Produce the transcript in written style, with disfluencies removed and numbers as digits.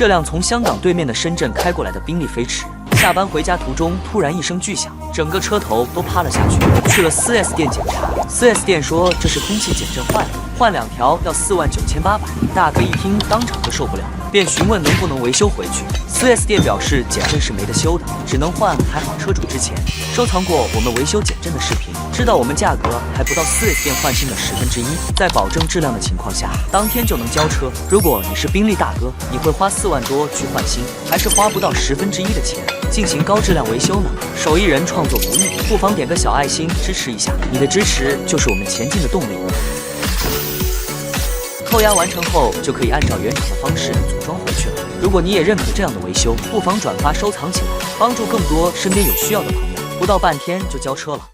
这辆从香港对面的深圳开过来的宾利飞驰，下班回家途中突然一声巨响，整个车头都趴了下去。去了 4S 店检查，4S 店说这是空气减震坏了，换2条要49800。大哥一听当场就受不了，便询问能不能维修回去。4S 店表示减震是没得修的，只能换。还好车主之前收藏过我们维修减震的视频，知道我们价格还不到4S 店换新的1/10，在保证质量的情况下，当天就能交车。如果你是宾利大哥，你会花4万多去换新，还是花不到1/10的钱进行高质量维修呢？手艺人创作不易，不妨点个小爱心支持一下，你的支持就是我们前进的动力。扣押完成后，就可以按照原厂的方式组装回去了。如果你也认可这样的维修，不妨转发收藏起来，帮助更多身边有需要的朋友。不到半天就交车了。